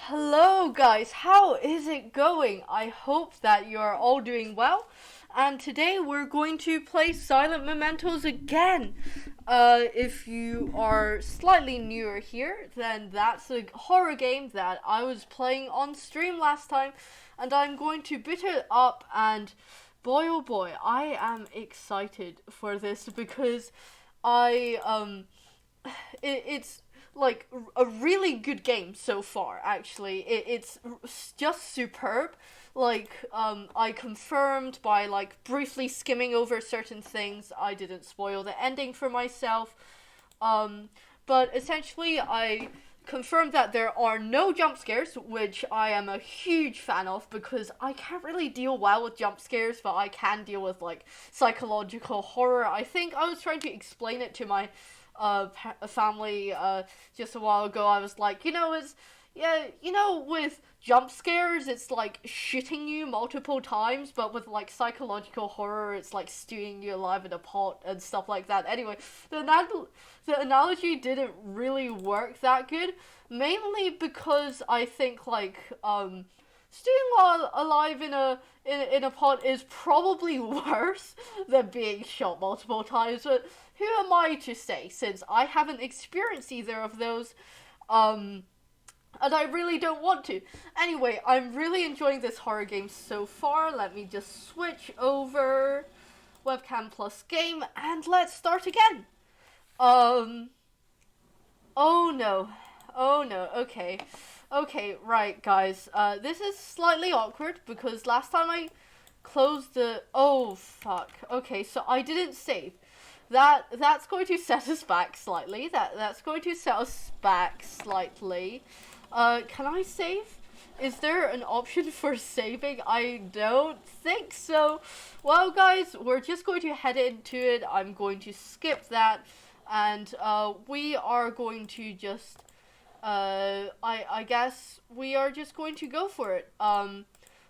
Hello guys, how is it going? I hope that you are all doing well. And today we're going to play Silent Mementos again. If you are slightly newer here, then that's a horror game that I was playing on stream last time, and I'm going to bit it up. And boy oh boy, I am excited for this because I it's like a really good game so far. Actually, it's just superb. I confirmed by like briefly skimming over certain things. I didn't spoil the ending for myself. um but essentially I confirmed that there are no jump scares, which I am a huge fan of because I can't really deal well with jump scares, but I can deal with like psychological horror. I think I was trying to explain it to my family just a while ago. I was like, it's yeah, with jump scares, it's like shitting you multiple times, but with like psychological horror, it's like stewing you alive in a pot and stuff like that. Anyway, the analogy didn't really work that good, mainly because I think staying alive in a pot is probably worse than being shot multiple times. But who am I to say, since I haven't experienced either of those, and I really don't want to. Anyway, I'm really enjoying this horror game so far. Let me just switch over webcam plus game and let's start again. Um. Oh no. Oh no. Okay. Okay, right, guys. This is slightly awkward because last time I closed the... Oh, fuck. Okay, so I didn't save. That's going to set us back slightly. That's going to set us back slightly. Can I save? Is there an option for saving? I don't think so. Well, guys, we're just going to head into it. I'm going to skip that, and we are going to just... I guess we are just going to go for it.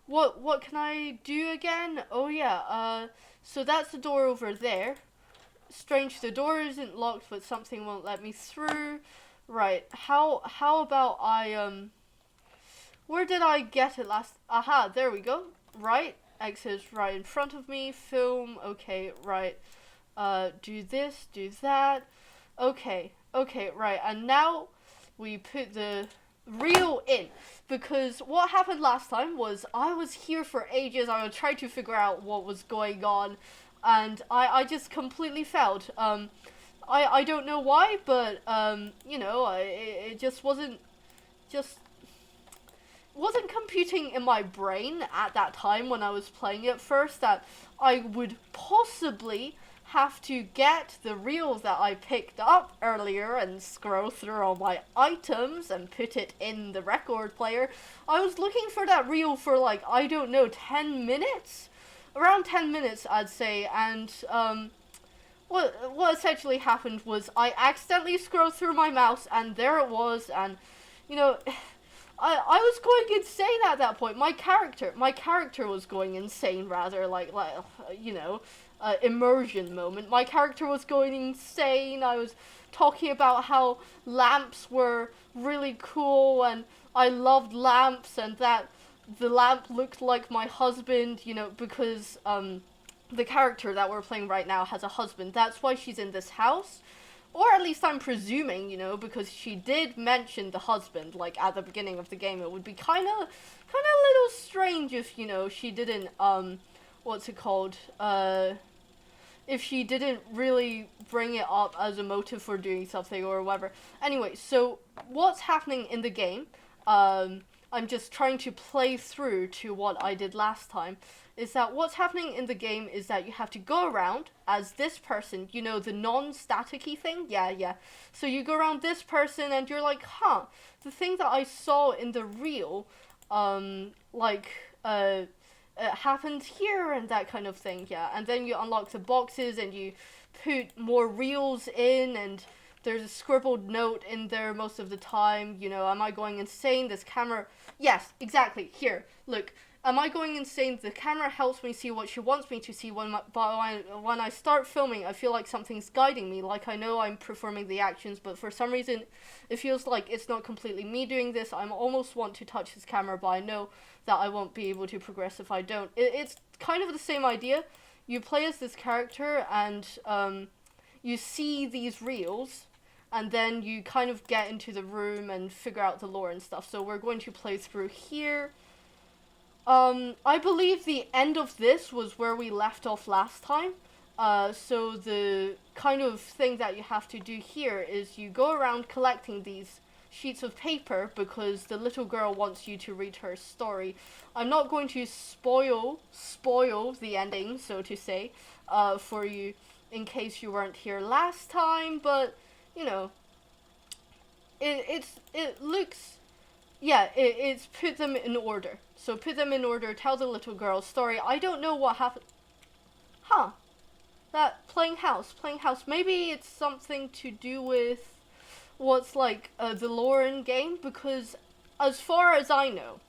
What can I do again? Oh yeah, so that's the door over there. Strange, the door isn't locked, but something won't let me through. Right, how about where did I get it last? Aha, there we go. Right, exit is right in front of me. Film, okay, right. Do this, do that. Okay, right, and now we put the reel in, because what happened last time was I was here for ages. I was trying to figure out what was going on, and I just completely failed. I don't know why, but it just wasn't computing in my brain at that time when I was playing it first that I would possibly have to get the reel that I picked up earlier and scroll through all my items and put it in the record player. I was looking for that reel for like, I don't know, 10 minutes? Around 10 minutes, I'd say, and what essentially happened was I accidentally scrolled through my mouse and there it was, and you know I was going insane at that point. My character was going insane, rather, immersion moment. My character was going insane. I was talking about how lamps were really cool and I loved lamps, and that the lamp looked like my husband, because the character that we're playing right now has a husband. That's why she's in this house. Or at least I'm presuming, because she did mention the husband, like, at the beginning of the game. It would be kind of a little strange if, she didn't, what's it called? If she didn't really bring it up as a motive for doing something or whatever. Anyway, so what's happening in the game, I'm just trying to play through to what I did last time, is that what's happening in the game is that you have to go around as this person, the non-static-y thing? Yeah. So you go around this person and you're like, the thing that I saw in the reel, happened here and that kind of thing, yeah. And then you unlock the boxes and you put more reels in, and there's a scribbled note in there most of the time. Am I going insane? This camera... Yes, exactly. Here, look. am I going insane? The camera helps me see what she wants me to see. When I start filming, I feel like something's guiding me. Like I know I'm performing the actions, but for some reason, it feels like it's not completely me doing this. I almost want to touch this camera, but I know that I won't be able to progress if I don't. It's kind of the same idea. You play as this character, and you see these reels, and then you kind of get into the room and figure out the lore and stuff. So we're going to play through here. I believe the end of this was where we left off last time. So the kind of thing that you have to do here is you go around collecting these sheets of paper because the little girl wants you to read her story. I'm not going to spoil the ending, so to say, for you in case you weren't here last time, but, you know, it looks... Yeah, it's put them in order. So put them in order, tell the little girl's story. I don't know what happened. Huh. That playing house. Maybe it's something to do with what's like the Lauren game, because as far as I know,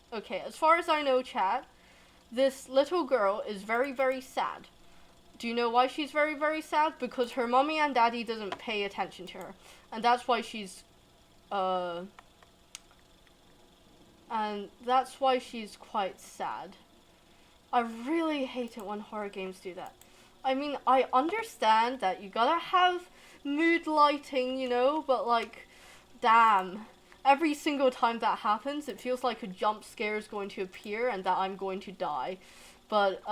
chat, this little girl is very, very sad. Do you know why she's very, very sad? Because her mommy and daddy doesn't pay attention to her. And that's why she's quite sad. I really hate it when horror games do that. I mean, I understand that you gotta have mood lighting, you know, but like, damn. Every single time that happens, it feels like a jump scare is going to appear and that I'm going to die. But,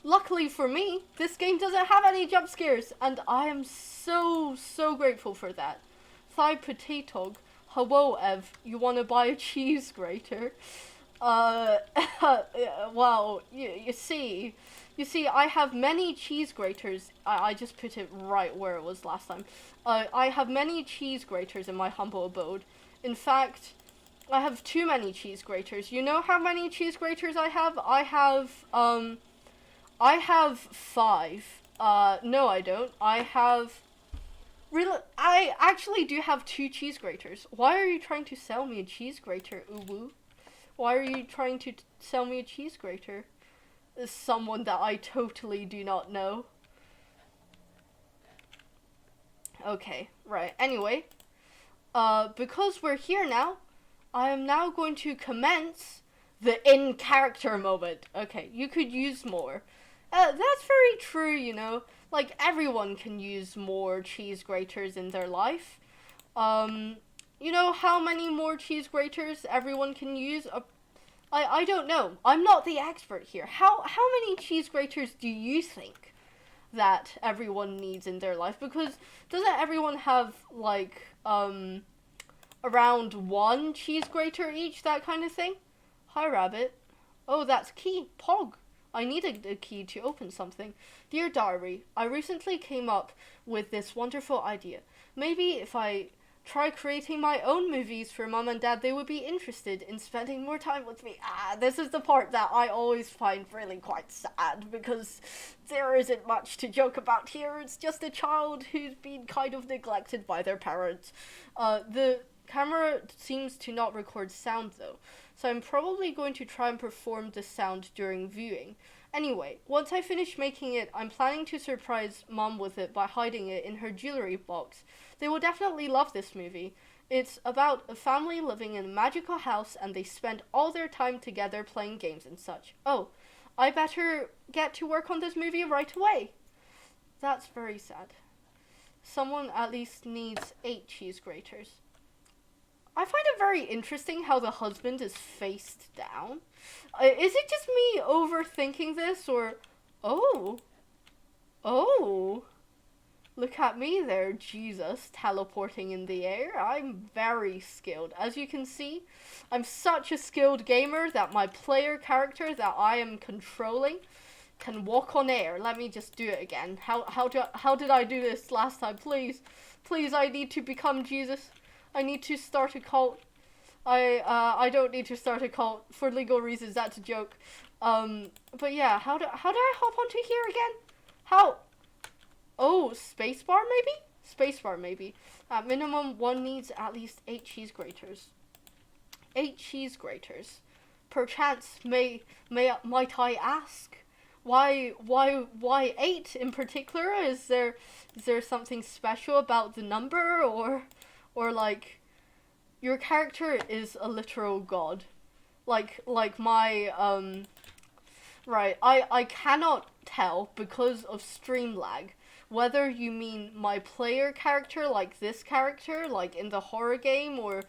luckily for me, this game doesn't have any jump scares, and I am so, so grateful for that. Thigh potato. Hello, Ev. You want to buy a cheese grater? Well, you see, I have many cheese graters. I just put it right where it was last time. I have many cheese graters in my humble abode. In fact, I have too many cheese graters. You know how many cheese graters I have? I have 5. No, I don't. I actually do have 2 cheese graters. Why are you trying to sell me a cheese grater, Uwu? Why are you trying to sell me a cheese grater? Is someone that I totally do not know. Okay, right. Anyway, because we're here now, I am now going to commence the in-character moment. Okay, you could use more. That's very true, you know. Like, everyone can use more cheese graters in their life. You know how many more cheese graters everyone can use? I don't know. I'm not the expert here. How many cheese graters do you think that everyone needs in their life? Because doesn't everyone have, like, around 1 cheese grater each, that kind of thing? Hi, Rabbit. Oh, that's key. Pog. I needed a key to open something. Dear Diary, I recently came up with this wonderful idea. Maybe if I try creating my own movies for Mom and Dad, they would be interested in spending more time with me. This is the part that I always find really quite sad, because there isn't much to joke about here. It's just a child who's been kind of neglected by their parents. The camera seems to not record sound though, so I'm probably going to try and perform the sound during viewing. Anyway, once I finish making it, I'm planning to surprise Mom with it by hiding it in her jewelry box. They will definitely love this movie. It's about a family living in a magical house, and they spend all their time together playing games and such. Oh, I better get to work on this movie right away. That's very sad. Someone at least needs 8 cheese graters. I find it very interesting how the husband is faced down. Is it just me overthinking this, or... Oh. Look at me there, Jesus, teleporting in the air. I'm very skilled. As you can see, I'm such a skilled gamer that my player character that I am controlling can walk on air. Let me just do it again. How did I do this last time? Please, I need to become Jesus. I need to start a cult. I don't need to start a cult for legal reasons. That's a joke. But yeah, how do I hop onto here again? How? Oh, spacebar maybe? Spacebar maybe. At minimum, one needs at least 8 cheese graters. 8 cheese graters perchance might I ask, why 8 in particular? Is there something special about the number, or like your character is a literal god? Like my right, I cannot tell because of stream lag whether you mean my player character, like this character, like in the horror game, or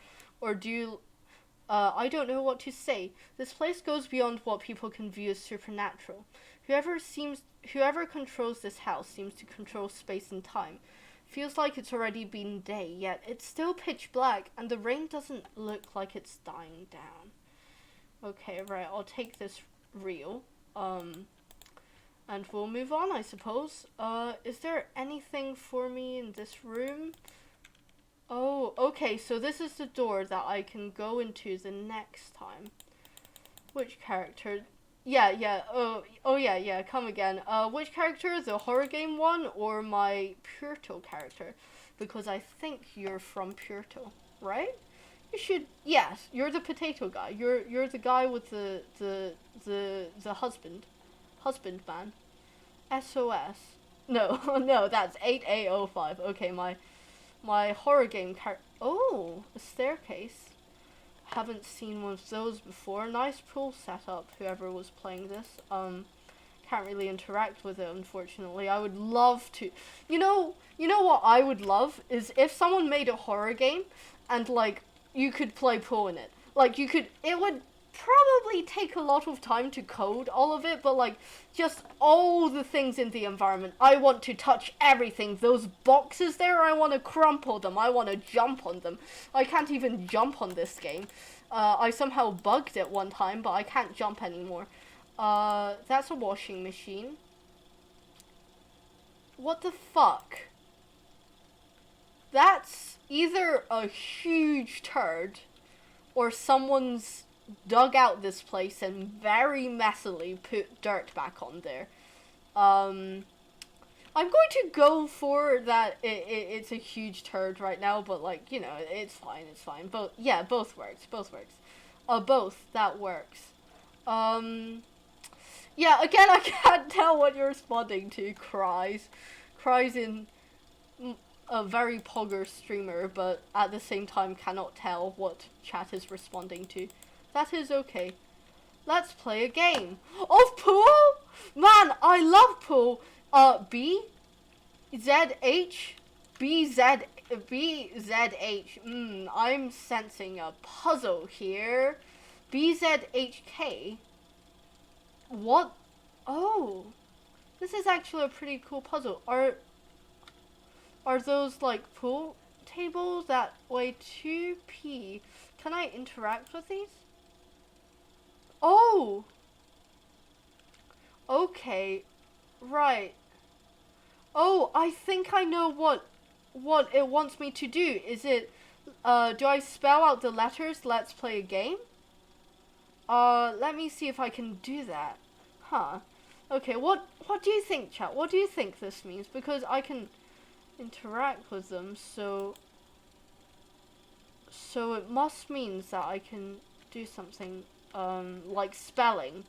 do you I don't know what to say. This place goes beyond what people can view as supernatural. Whoever controls this house seems to control space and time. Feels like it's already been day, yet it's still pitch black, and the rain doesn't look like it's dying down. Okay, right, I'll take this reel. And we'll move on, I suppose. Is there anything for me in this room? Oh, okay, so this is the door that I can go into the next time. Which character? Yeah, oh yeah, come again. Which character? The horror game one or my Puerto character? Because I think you're from Puerto, right? You should, yes, you're the potato guy. You're the guy with the husband man. SOS. No, no, that's 8A05. Okay, my horror game oh, a staircase. Haven't seen one of those before. Nice pool setup, whoever was playing this. Can't really interact with it, unfortunately. I would love to. You know what I would love is if someone made a horror game and like you could play pool in it. Like it would probably take a lot of time to code all of it, but like just all the things in the environment. I want to touch everything. Those boxes there, I want to crumple them. I want to jump on them. I can't even jump on this game. I somehow bugged it one time, but I can't jump anymore. That's a washing machine. What the fuck? That's either a huge turd or someone's dug out this place and very messily put dirt back on there. I'm going to go for that it's a huge turd right now, but like, you know, it's fine. Both, yeah, both works. Both, that works. Yeah, again, I can't tell what you're responding to. Cries in a very pogger streamer, but at the same time cannot tell what chat is responding to. That is okay. Let's play a game of pool. Man, I love pool. BZH. I'm sensing a puzzle here. BZHK. What? Oh, this is actually a pretty cool puzzle. Are those like pool tables that weigh 2p? Can I interact with these? Oh! Okay. Right. Oh, I think I know what it wants me to do. Is it, do I spell out the letters, let's play a game? Let me see if I can do that. Huh. Okay, what do you think, chat? What do you think this means? Because I can interact with them, so it must mean that I can do something, like spelling.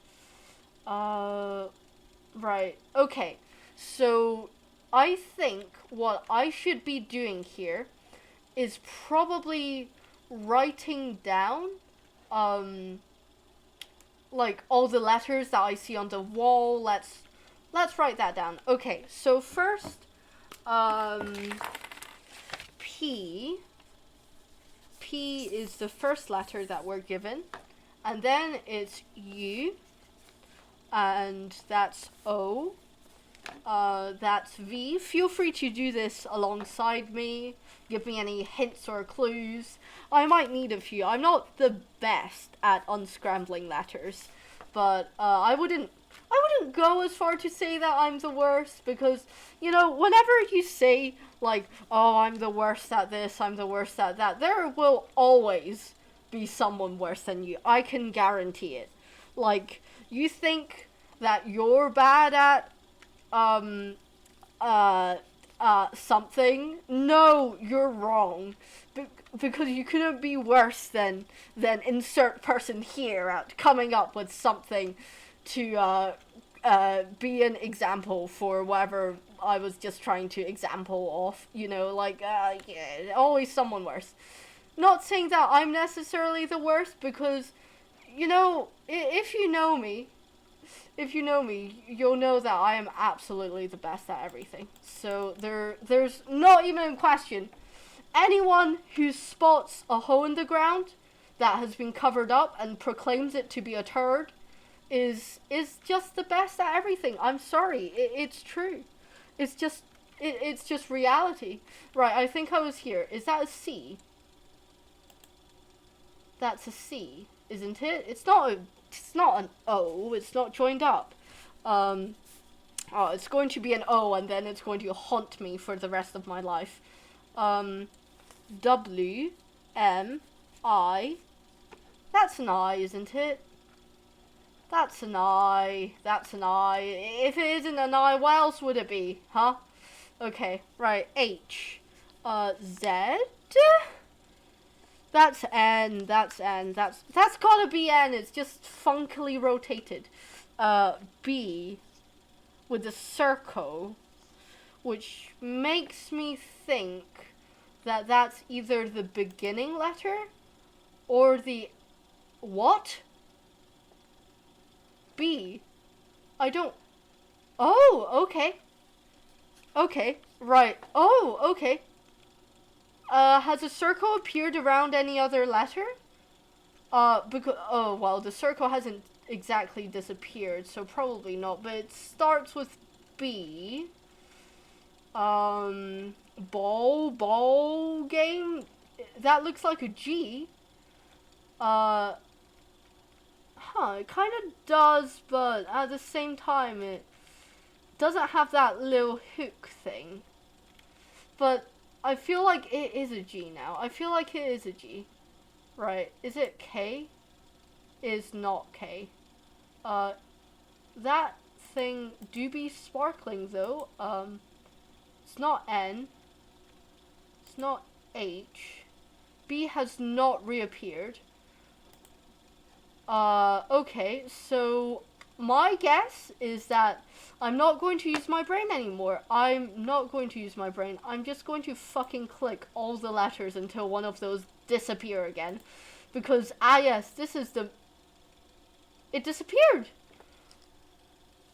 Right. Okay. So I think what I should be doing here is probably writing down, like all the letters that I see on the wall. Let's write that down. Okay. So first, P is the first letter that we're given, and then it's U, and that's O, that's V. Feel free to do this alongside me, give me any hints or clues. I might need a few. I'm not the best at unscrambling letters, but I wouldn't go as far to say that I'm the worst, because, you know, whenever you say, like, oh, I'm the worst at this, I'm the worst at that, there will always be someone worse than you. I can guarantee it. Like, you think that you're bad at, something. No, you're wrong. Because you couldn't be worse than insert person here at coming up with something to be an example for whatever I was just trying to example off. You know, like, yeah, always someone worse. Not saying that I'm necessarily the worst, because, you know, if you know me, you'll know that I am absolutely the best at everything. So there's not even a question. Anyone who spots a hole in the ground that has been covered up and proclaims it to be a turd is just the best at everything. I'm sorry, it's true. It's just reality. Right, I think I was here. Is that a C? That's a C, isn't it? It's not an O. It's not joined up. Oh, it's going to be an O, and then it's going to haunt me for the rest of my life. W, M, I. That's an I, isn't it? That's an I. That's an I. If it isn't an I, what else would it be? Huh? Okay, right. H. Z. That's N. That's N. That's gotta be N. It's just funkily rotated. B. With the circle, which makes me think that that's either the beginning letter or the what? B. I don't. Oh, okay. Okay, right. Oh, okay. Has a circle appeared around any other letter? Because, oh, well, the circle hasn't exactly disappeared, so probably not, but it starts with B. Ball game? That looks like a G. It kind of does, but at the same time, it doesn't have that little hook thing. But I feel like it is a G now. I feel like it is a G. Right. Is it K? It is not K. That thing do be sparkling, though. It's not N. It's not H. B has not reappeared. Okay, so my guess is that I'm not going to use my brain anymore. I'm not going to use my brain. I'm just going to fucking click all the letters until one of those disappear again. Because, yes, this is the... It disappeared!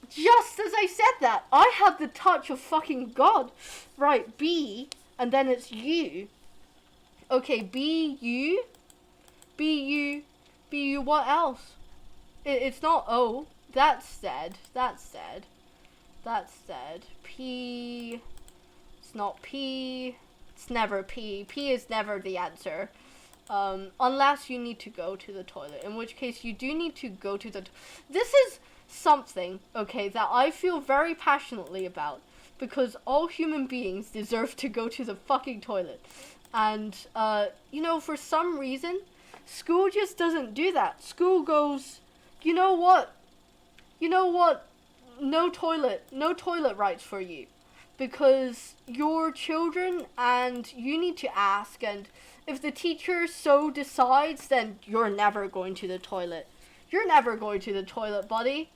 Just as I said that! I have the touch of fucking God! Right, B, and then it's U. Okay, B, U. B, U. B, U, what else? It's not O. That's Z. That's Z. That's Z. P. It's not P. It's never P. P is never the answer. Unless you need to go to the toilet. In which case you do need to go to the... This is something, okay, that I feel very passionately about. Because all human beings deserve to go to the fucking toilet. And, you know, for some reason, school just doesn't do that. School goes, you know what? You know what? No toilet rights for you. Because you're children and you need to ask, and if the teacher so decides, then you're never going to the toilet. You're never going to the toilet, buddy.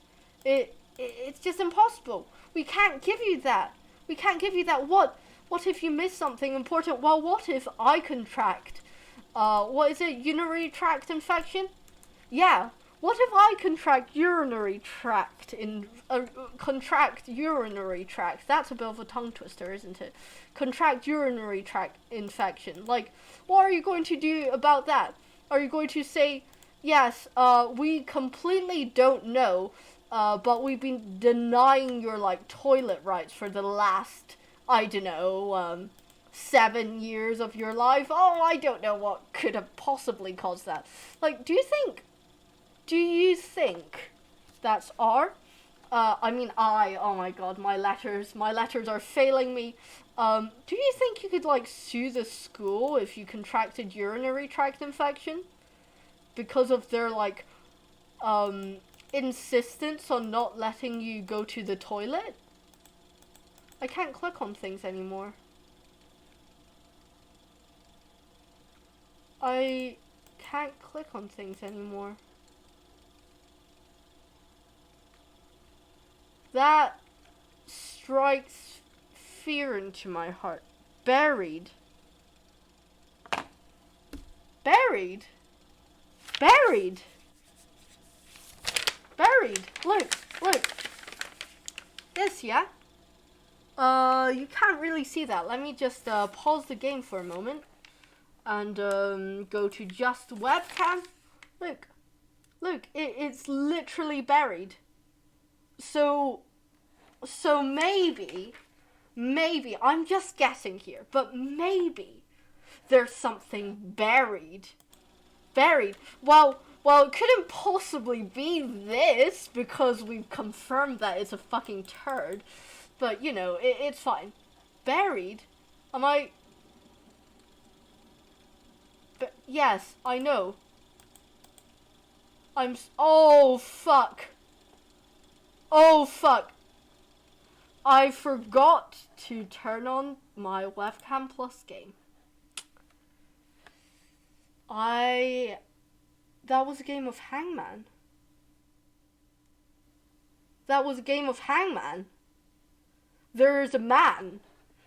It's just impossible. We can't give you that. We can't give you that. What if you miss something important? Well, what if I contract, what is it, urinary tract infection? Yeah. What if I contract urinary tract contract urinary tract? That's a bit of a tongue twister, isn't it? Contract urinary tract infection. Like, what are you going to do about that? Are you going to say, yes, we completely don't know, but we've been denying your, like, toilet rights for the last, I don't know, 7 years of your life? Oh, I don't know what could have possibly caused that. Like, do you think that's R? I mean I, oh my god, my letters are failing me. Do you think you could, like, sue the school if you contracted urinary tract infection? Because of their, like, insistence on not letting you go to the toilet? I can't click on things anymore. I can't click on things anymore. That strikes fear into my heart. Buried. Buried? Buried! Buried! Look, look. This, yeah? You can't really see that. Let me just pause the game for a moment. And go to just webcam. Look. Look, it's literally buried. So maybe, I'm just guessing here, but maybe there's something buried. Well, it couldn't possibly be this because we've confirmed that it's a fucking turd. But, you know, it's fine. Buried? Am I... yes, I know. Oh, fuck. Oh, fuck. I forgot to turn on my webcam plus game. That was a game of Hangman. That was a game of Hangman. There's a man.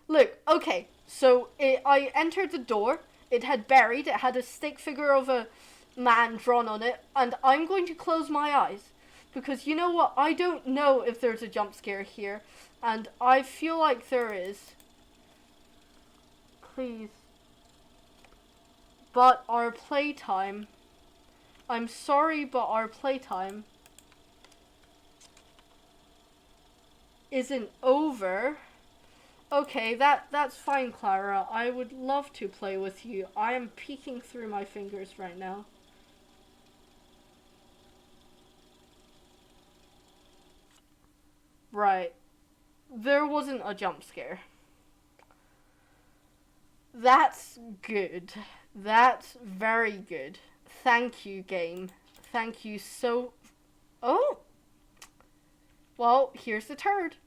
Look, okay, so I entered the door. It had buried. It had a stick figure of a man drawn on it. And I'm going to close my eyes. Because you know what? I don't know if there's a jump scare here. And I feel like there is. Please. But our playtime. I'm sorry, but our playtime isn't over. Okay, that's fine, Clara. I would love to play with you. I am peeking through my fingers right now. Right. There wasn't a jump scare. That's good. That's very good. Thank you, game. Thank you so... Oh! Well, here's the turd.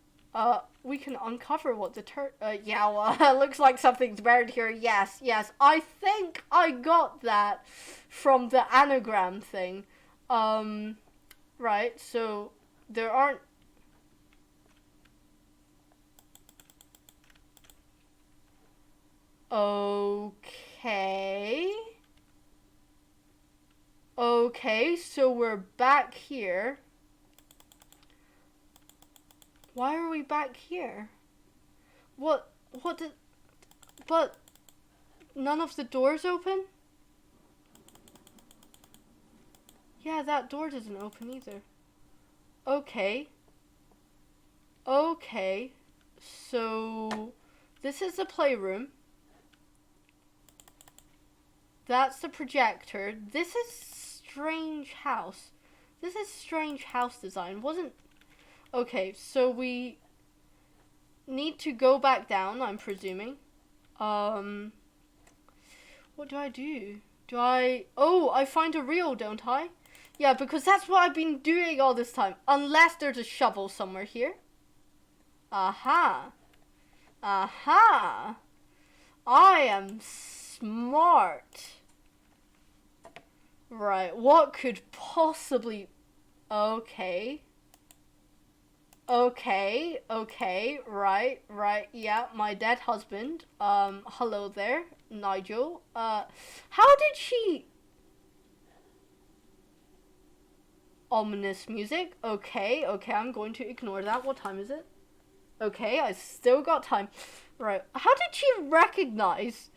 We can uncover what the turd... yeah, well, looks like something's buried here. Yes. I think I got that from the anagram thing. Right, so there aren't... Okay, so we're back here. Why are we back here? What did... But none of the doors open? Yeah, that door doesn't open either. Okay, so this is the playroom. That's the projector. This is strange house. This is strange house design. Wasn't... Okay, so we need to go back down, I'm presuming. What do I do? Oh, I find a reel, don't I? Yeah, because that's what I've been doing all this time. Unless there's a shovel somewhere here. Aha. I am smart. Right, what could possibly... Okay, right, yeah, my dead husband. Hello there, Nigel. How did she... Ominous music. Okay, I'm going to ignore that. What time is it? Okay, I still got time. Right, how did she recognize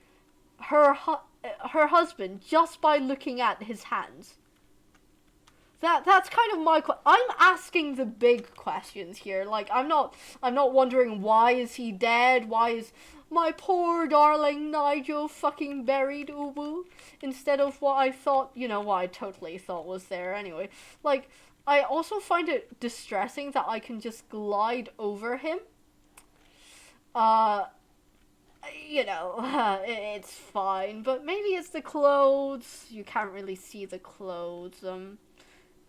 her husband just by looking at his hands? That's kind of my I'm asking the big questions here. Like, I'm not wondering why is he dead? Why is my poor darling Nigel fucking buried, ubu? Instead of what I thought, you know, what I totally thought was there anyway. Like, I also find it distressing that I can just glide over him. You know, it's fine, but maybe it's the clothes. You can't really see the clothes. You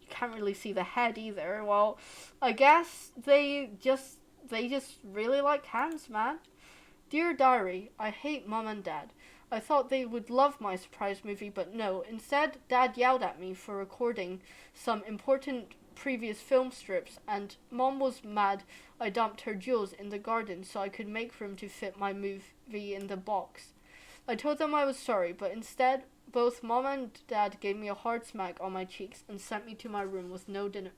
can't really see the head either. Well, I guess they just they just really like hands, man. Dear Diary, I hate Mom and Dad. I thought they would love my surprise movie, but no. Instead, Dad yelled at me for recording some important previous film strips, and Mom was mad I dumped her jewels in the garden so I could make room to fit my movie in the box. I told them I was sorry, but instead, both Mom and Dad gave me a hard smack on my cheeks and sent me to my room with no dinner.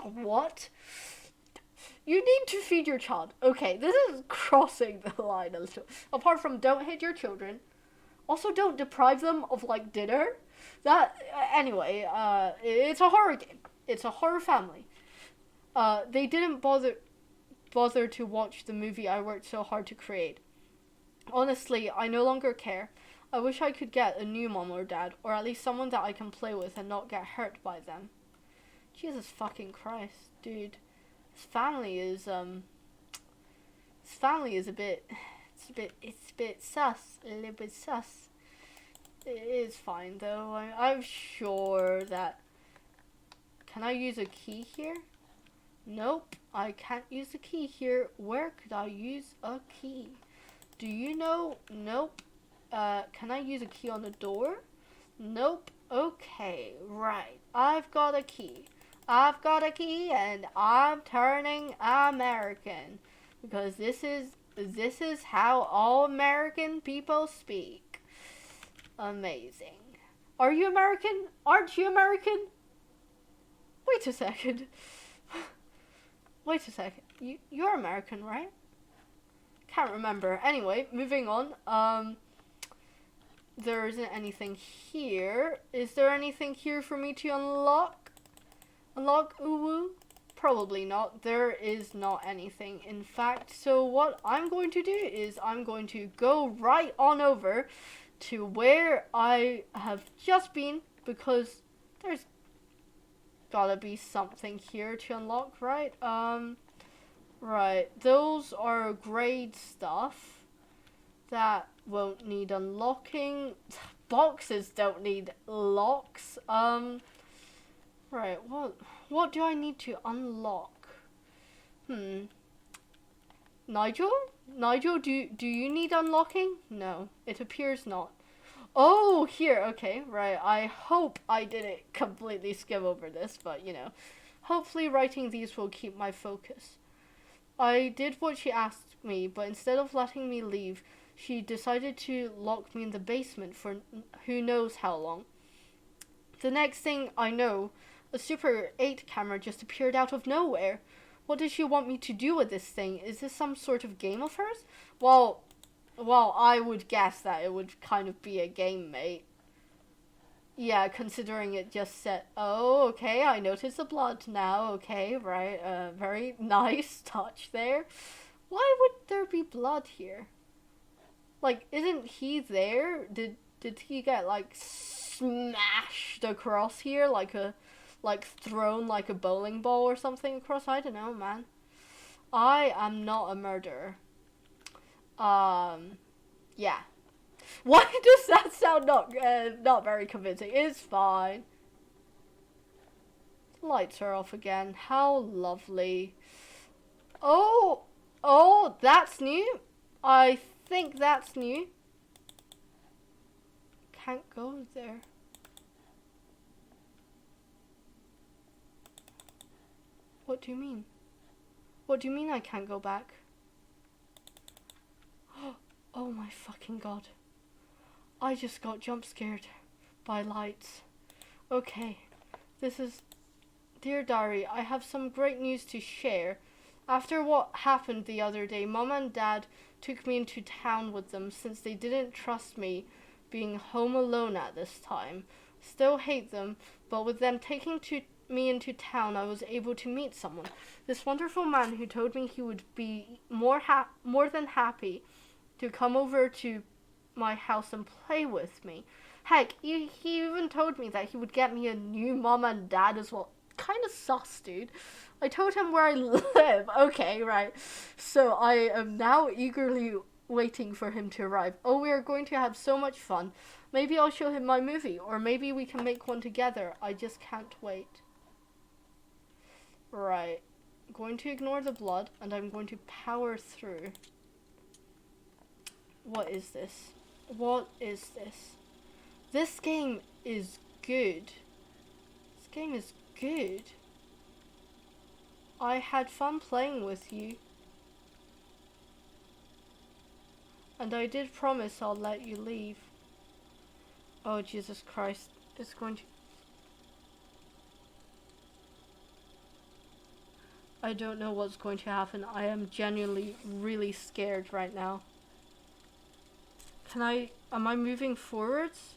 What? You need to feed your child. Okay, this is crossing the line a little. Apart from don't hit your children, also don't deprive them of like dinner. That anyway, it's a horror game. It's a horror family. They didn't bother to watch the movie I worked so hard to create. Honestly, I no longer care. I wish I could get a new mom or dad, or at least someone that I can play with and not get hurt by them. Jesus fucking Christ, dude. This family is a bit, it's a bit sus, a little bit sus. It is fine though. I'm sure that. Can I use a key here? Nope, I can't use a key here. Where could I use a key? Do you know? Nope. Can I use a key on the door? Nope. Okay, right. I've got a key. I've got a key and I'm turning American. Because this is how all American people speak. Amazing. Are you American? Aren't you American? Wait a second. Wait a second. You're American, right? Can't remember. Anyway, moving on. There isn't anything here. Is there anything here for me to unlock? Unlock Uwu? Probably not. There is not anything, in fact. So what I'm going to do is I'm going to go right on over to where I have just been, because there's gotta be something here to unlock, right? Right. Those are grade stuff that won't need unlocking. Boxes don't need locks. Right. What do I need to unlock? Nigel? Nigel, do you need unlocking? No, it appears not. Oh, here, okay, right. I hope I didn't completely skim over this, but you know, hopefully writing these will keep my focus. I did what she asked me, but instead of letting me leave, she decided to lock me in the basement for who knows how long. The next thing I know, a Super 8 camera just appeared out of nowhere. What does she want me to do with this thing? Is this some sort of game of hers? Well, I would guess that it would kind of be a game, mate. Yeah, considering it just said, oh, okay, I notice the blood now, okay, right, very nice touch there. Why would there be blood here? Like, isn't he there? Did he get, like, smashed across here, like thrown like a bowling ball or something across? I don't know, man. I am not a murderer. Yeah. Why does that sound not very convincing? It's fine. The lights are off again. How lovely. Oh, that's new. I think that's new. Can't go there. What do you mean? What do you mean I can't go back? Oh my fucking god. I just got jump scared by lights. Okay, this is... Dear Diary, I have some great news to share. After what happened the other day, Mom and Dad took me into town with them since they didn't trust me being home alone at this time. Still hate them, but with them taking me into town, I was able to meet someone. This wonderful man who told me he would be more than happy to come over to my house and play with me. Heck, he even told me that he would get me a new mom and dad as well. Kind of sus, dude. I told him where I live. Okay, right. So I am now eagerly waiting for him to arrive. Oh, we are going to have so much fun. Maybe I'll show him my movie, or maybe we can make one together. I just can't wait. Right. going to ignore the blood, and I'm going to power through. What is this? What is this? This game is good. This game is good. I had fun playing with you. And I did promise I'll let you leave. Oh, Jesus Christ. It's going to... I don't know what's going to happen. I am genuinely really scared right now. Am I moving forwards?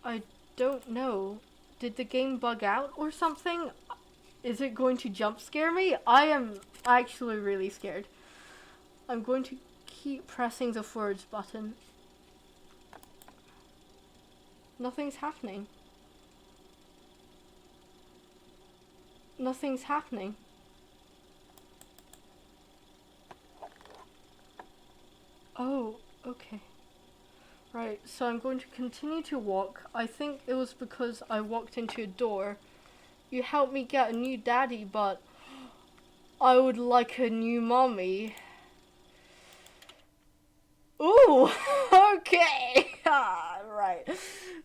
I don't know. Did the game bug out or something? Is it going to jump scare me? I am actually really scared. I'm going to keep pressing the forwards button. Nothing's happening. Nothing's happening. Oh, okay. Right, so I'm going to continue to walk. I think it was because I walked into a door. You helped me get a new daddy, but I would like a new mommy. Ooh, okay. Right.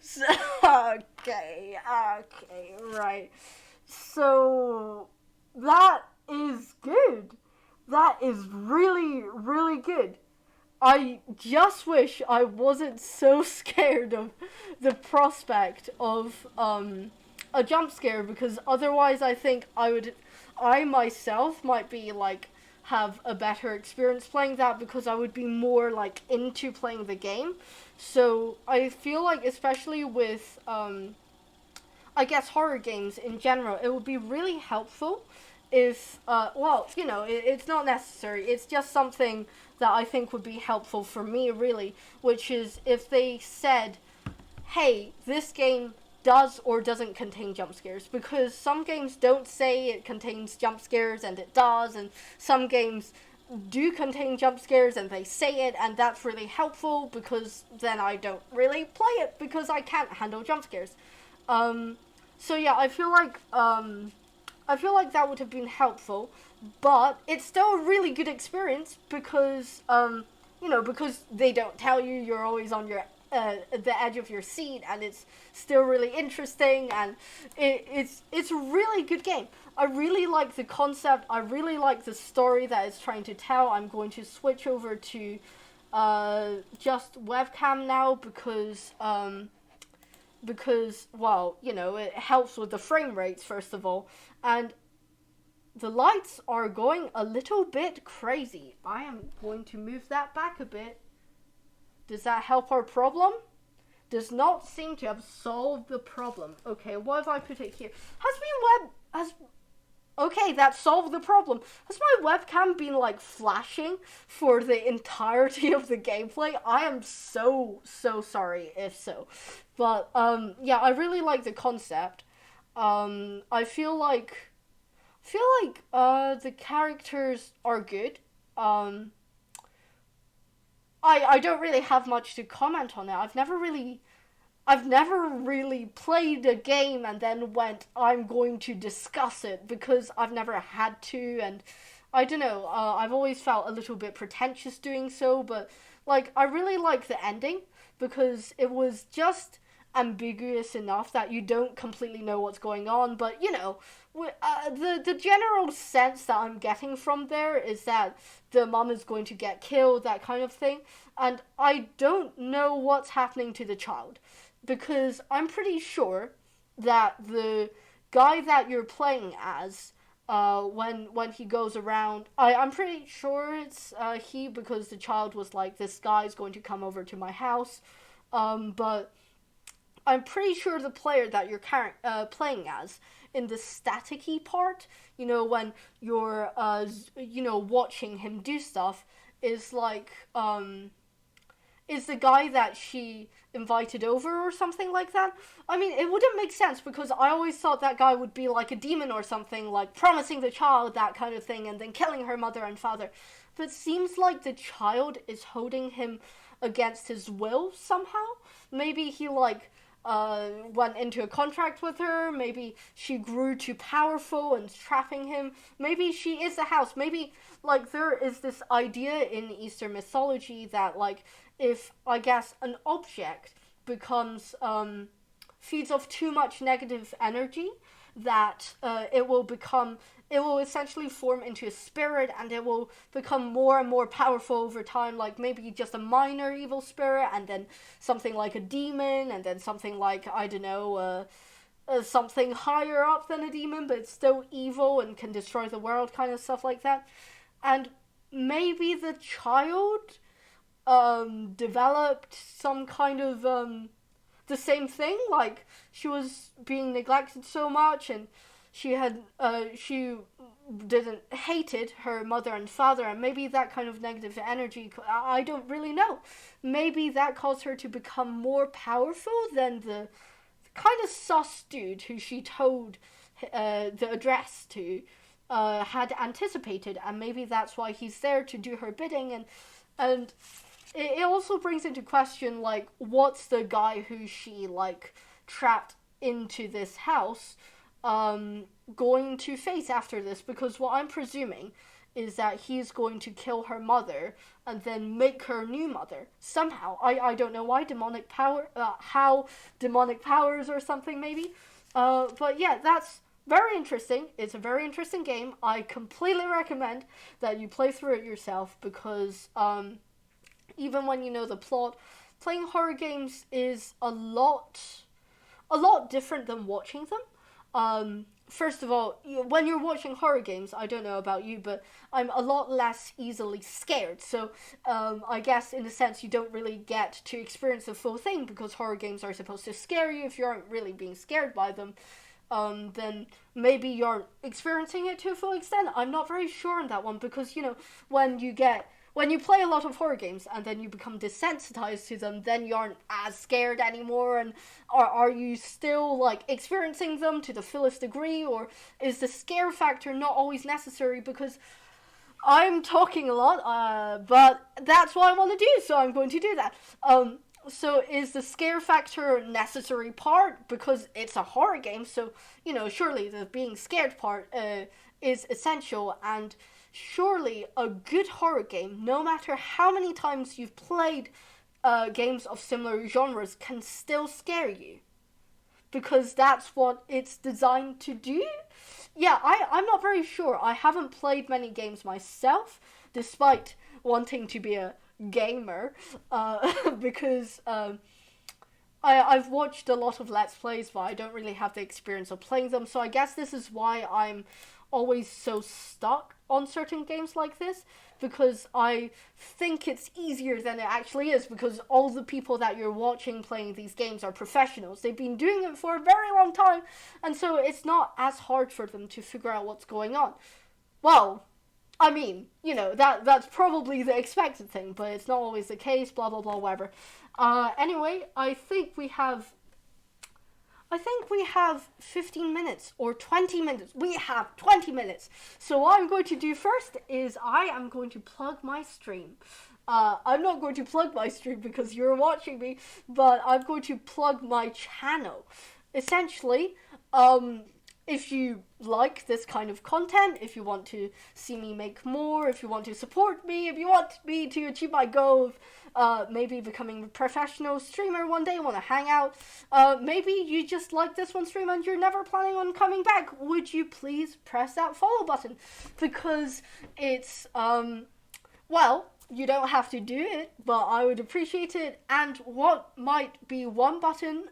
So, okay, right. So, that is good. That is really, really good. I just wish I wasn't so scared of the prospect of a jump scare, because otherwise I think I myself might be like have a better experience playing that, because I would be more like into playing the game. So I feel like, especially with I guess horror games in general, it would be really helpful if, well, you know, it's not necessary. It's just something that I think would be helpful for me, really, which is if they said, hey, this game does or doesn't contain jump scares, because some games don't say it contains jump scares and it does, and some games do contain jump scares and they say it, and that's really helpful, because then I don't really play it because I can't handle jump scares. So yeah, I feel like that would have been helpful, but it's still a really good experience because you know, because they don't tell you, you're always on your the edge of your seat, and it's still really interesting, and it's a really good game. I really like the concept. I really like the story that it's trying to tell. I'm going to switch over to just webcam now because, well, you know, it helps with the frame rates, first of all, and the lights are going a little bit crazy. I am going to move that back a bit. Does that help our problem? Does not seem to have solved the problem. Okay, what if I put it here? Okay, that solved the problem. Has my webcam been like flashing for the entirety of the gameplay? I am so sorry if so. But yeah, I really like the concept. I feel like the characters are good. I don't really have much to comment on it. I've never really played a game and then went, I'm going to discuss it, because I've never had to, and I don't know, I've always felt a little bit pretentious doing so, but like, I really like the ending, because it was just ambiguous enough that you don't completely know what's going on, but you know, the general sense that I'm getting from there is that the mom is going to get killed, that kind of thing, and I don't know what's happening to the child, because I'm pretty sure that the guy that you're playing as, when he goes around, I'm pretty sure it's he, because the child was like, this guy's going to come over to my house, but I'm pretty sure the player that you're playing as, in the staticky part, you know, when you're, you know, watching him do stuff, is like, is the guy that she invited over or something like that. I mean, it wouldn't make sense, because I always thought that guy would be like a demon or something, like promising the child that kind of thing and then killing her mother and father. But it seems like the child is holding him against his will somehow. Maybe he like went into a contract with her. Maybe she grew too powerful and trapping him. Maybe she is the house. Maybe, like, there is this idea in Eastern mythology that, like, if, I guess, an object becomes, feeds off too much negative energy, that it will essentially form into a spirit, and it will become more and more powerful over time, like maybe just a minor evil spirit, and then something like a demon, and then something like, I don't know, something higher up than a demon, but it's still evil and can destroy the world, kind of stuff like that. And maybe the child developed some kind of the same thing, like she was being neglected so much, and she didn't hated her mother and father, and maybe that kind of negative energy, I don't really know, maybe that caused her to become more powerful than the kind of sus dude who she told the address to had anticipated, and maybe that's why he's there to do her bidding. And it also brings into question, like, what's the guy who she, like, trapped into this house going to face after this? Because what I'm presuming is that he's going to kill her mother and then make her new mother somehow. I don't know why. Demonic power, how demonic powers or something, maybe. But yeah, that's very interesting. It's a very interesting game. I completely recommend that you play through it yourself, because even when you know the plot, playing horror games is a lot different than watching them. First of all, when you're watching horror games, I don't know about you, but I'm a lot less easily scared. So I guess in a sense you don't really get to experience the full thing, because horror games are supposed to scare you. If you aren't really being scared by them, then maybe you're experiencing it to a full extent. I'm not very sure on that one, because, you know, when you play a lot of horror games and then you become desensitized to them, then you aren't as scared anymore. And are you still, like, experiencing them to the fullest degree, or is the scare factor not always necessary? Because I'm talking a lot, but that's what I want to do, so I'm going to do that. So is the scare factor a necessary part? Because it's a horror game, so, you know, surely the being scared part is essential. And surely a good horror game, no matter how many times you've played games of similar genres, can still scare you, because that's what it's designed to do. Yeah, I'm not very sure. I haven't played many games myself, despite wanting to be a gamer, because I've watched a lot of Let's Plays, but I don't really have the experience of playing them, so I guess this is why I'm always so stuck on certain games like this, because I think it's easier than it actually is, because all the people that you're watching playing these games are professionals. They've been doing it for a very long time, and so it's not as hard for them to figure out what's going on. Well, I mean, you know, that's probably the expected thing, but it's not always the case, blah, blah, blah, whatever. Anyway, I think we have 15 minutes or 20 minutes. We have 20 minutes. So what I'm going to do first is I am going to plug my stream. I'm not going to plug my stream because you're watching me, but I'm going to plug my channel. Essentially, if you like this kind of content, if you want to see me make more, if you want to support me, if you want me to achieve my goal of maybe becoming a professional streamer one day, want to hang out, maybe you just like this one stream and you're never planning on coming back, would you please press that follow button? Because it's, well, you don't have to do it, but I would appreciate it. And what might be one button,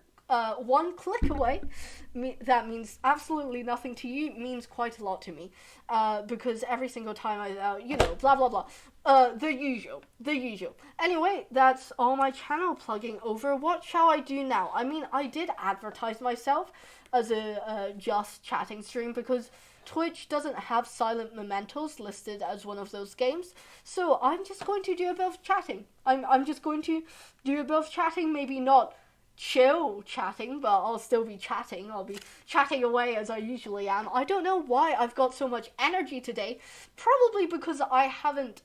one click away, that means absolutely nothing to you, means quite a lot to me, because every single time I, you know, blah blah blah, the usual. Anyway, that's all my channel plugging over. What shall I do now? I mean, I did advertise myself as a just chatting stream, because Twitch doesn't have Silent Mementos listed as one of those games, so I'm just going to do a bit of chatting. I'm just going to do a bit of chatting, maybe not chill chatting, but I'll still be chatting. I'll be chatting away as I usually am. I don't know why I've got so much energy today. Probably because I haven't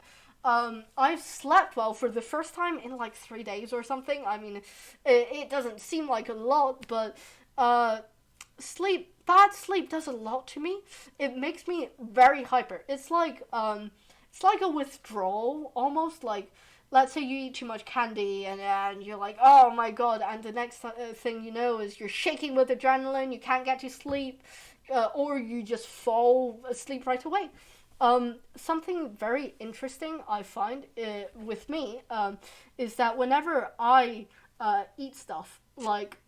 I've slept well for the first time in like 3 days or something. I mean, it doesn't seem like a lot, but uh, bad sleep does a lot to me. It makes me very hyper. It's like a withdrawal almost. Like, let's say you eat too much candy and you're like, oh my god, and the next thing you know is you're shaking with adrenaline. You can't get to sleep, or you just fall asleep right away. Something very interesting I find with me is that whenever I eat stuff like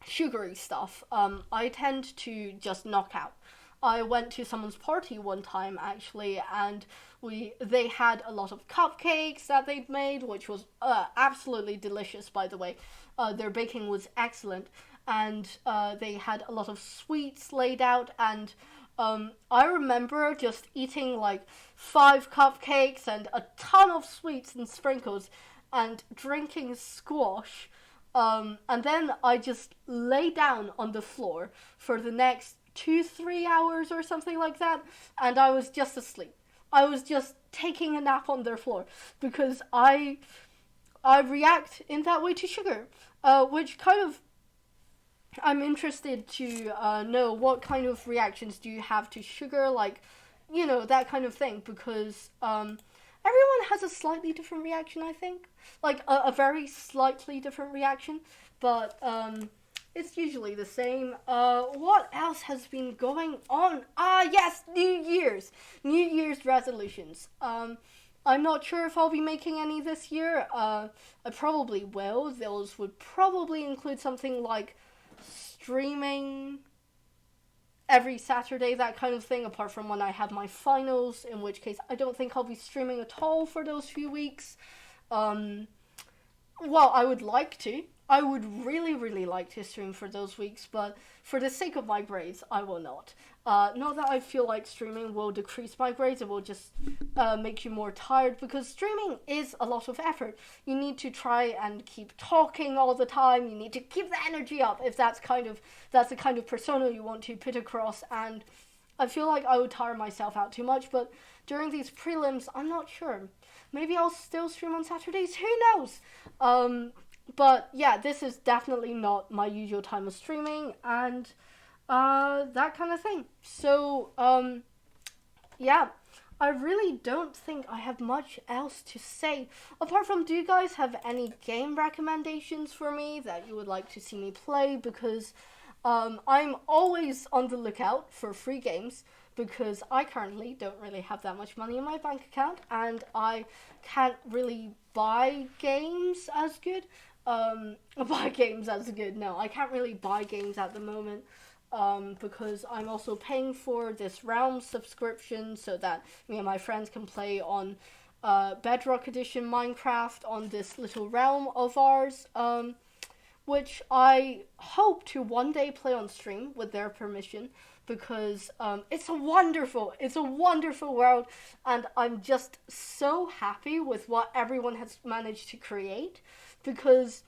sugary stuff, I tend to just knock out. I went to someone's party one time actually, and they had a lot of cupcakes that they'd made, which was absolutely delicious. By the way, their baking was excellent, and they had a lot of sweets laid out. And I remember just eating like 5 cupcakes and a ton of sweets and sprinkles, and drinking squash. And then I just lay down on the floor for the next 2, 3 hours or something like that, and I was just asleep. I was just taking a nap on their floor because I react in that way to sugar, which kind of I'm interested to know what kind of reactions do you have to sugar, like, that kind of thing, because everyone has a slightly different reaction, I think. Like, a very slightly different reaction, but it's usually the same. What else has been going on? Yes, New Year's! New Year's resolutions. I'm not sure if I'll be making any this year. I probably will. Those would probably include something like streaming every Saturday, that kind of thing, apart from when I have my finals, in which case I don't think I'll be streaming at all for those few weeks. Well, I would like to. I would really, really like to stream for those weeks, but for the sake of my grades, I will not. Not that I feel like streaming will decrease my grades, it will just make you more tired, because streaming is a lot of effort. You need to try and keep talking all the time, you need to keep the energy up if that's the kind of persona you want to put across, and I feel like I would tire myself out too much, but during these prelims, I'm not sure. Maybe I'll still stream on Saturdays, who knows? But yeah, this is definitely not my usual time of streaming, and that kind of thing. So, yeah, I really don't think I have much else to say. Apart from, do you guys have any game recommendations for me that you would like to see me play? Because I'm always on the lookout for free games, because I currently don't really have that much money in my bank account, and I can't really buy games as good. Buy games as good. No, I can't really buy games at the moment, because I'm also paying for this Realm subscription so that me and my friends can play on Bedrock Edition Minecraft on this little realm of ours, which I hope to one day play on stream with their permission, because it's a wonderful world, and I'm just so happy with what everyone has managed to create, because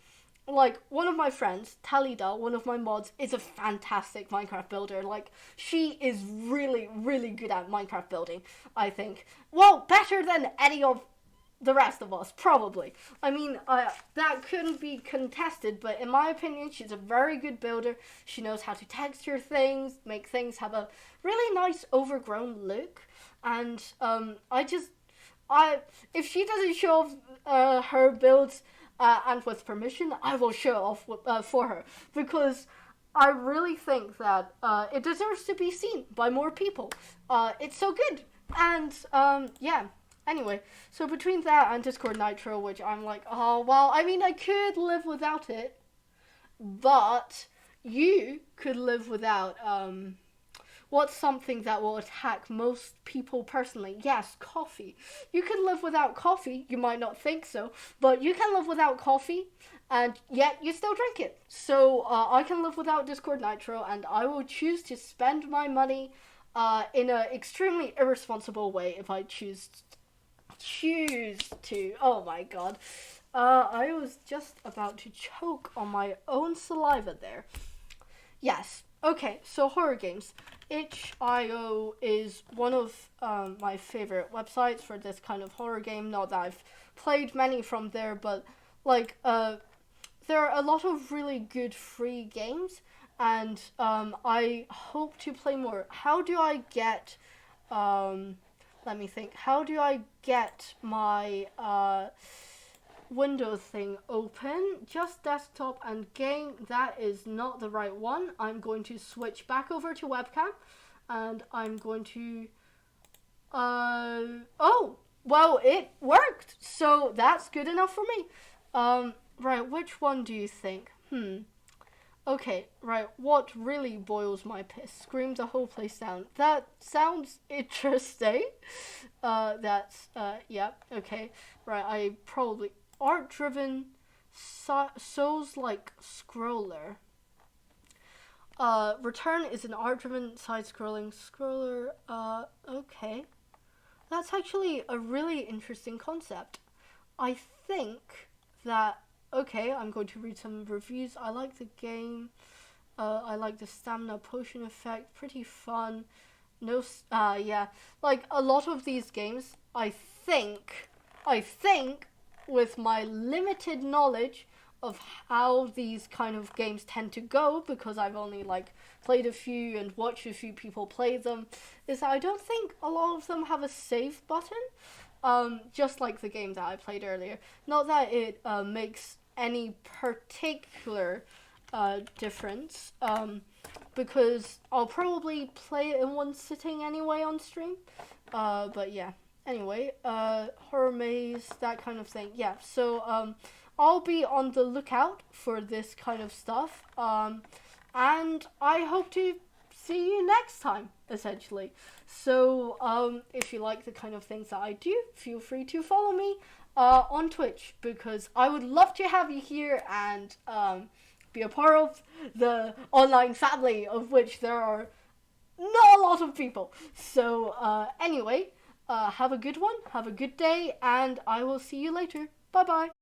like one of my friends, Talida, one of my mods, is a fantastic Minecraft builder. Like, she is really, really good at Minecraft building, I think. Well, better than any of the rest of us, probably. I mean, that couldn't be contested, but in my opinion, she's a very good builder. She knows how to texture things, make things have a really nice overgrown look, and if she doesn't show off her builds, and with permission, I will show off for her, because I really think that it deserves to be seen by more people. It's so good, and yeah. Anyway, so between that and Discord Nitro, which I'm like, oh well, I mean, I could live without it, but you could live without what's something that will attack most people personally? Yes, coffee. You can live without coffee. You might not think so, but you can live without coffee, and yet you still drink it. So I can live without Discord Nitro, and I will choose to spend my money in an extremely irresponsible way if I choose to. Oh my god. I was just about to choke on my own saliva there. Yes. Okay, so horror games. Itch.io is one of my favorite websites for this kind of horror game. Not that I've played many from there, but like there are a lot of really good free games, and I hope to play more. How do I get? Um, Let me think. How do I get my Windows thing open? Just desktop and game. That is not the right one. I'm going to switch back over to webcam, and I'm going to. Oh, well, it worked. So that's good enough for me. Right. Which one do you think? Okay, right. What really boils my piss? Scream the whole place down. That sounds interesting. Yeah. Okay, right. I probably art driven, Souls like scroller. Return is an art driven side scrolling scroller. Okay, that's actually a really interesting concept. I think that okay, I'm going to read some reviews. I like the game. I like the stamina potion effect. Pretty fun. No, yeah, like a lot of these games. I think, with my limited knowledge of how these kind of games tend to go, because I've only like played a few and watched a few people play them, is that I don't think a lot of them have a save button. Just like the game that I played earlier. Not that it makes any particular difference, because I'll probably play it in one sitting anyway on stream. But yeah. Anyway, horror maze, that kind of thing. Yeah. So I'll be on the lookout for this kind of stuff. And I hope to see you next time, essentially. So if you like the kind of things that I do, feel free to follow me on Twitch, because I would love to have you here and be a part of the online family, of which there are not a lot of people. So anyway, have a good one, have a good day, and I will see you later. Bye bye.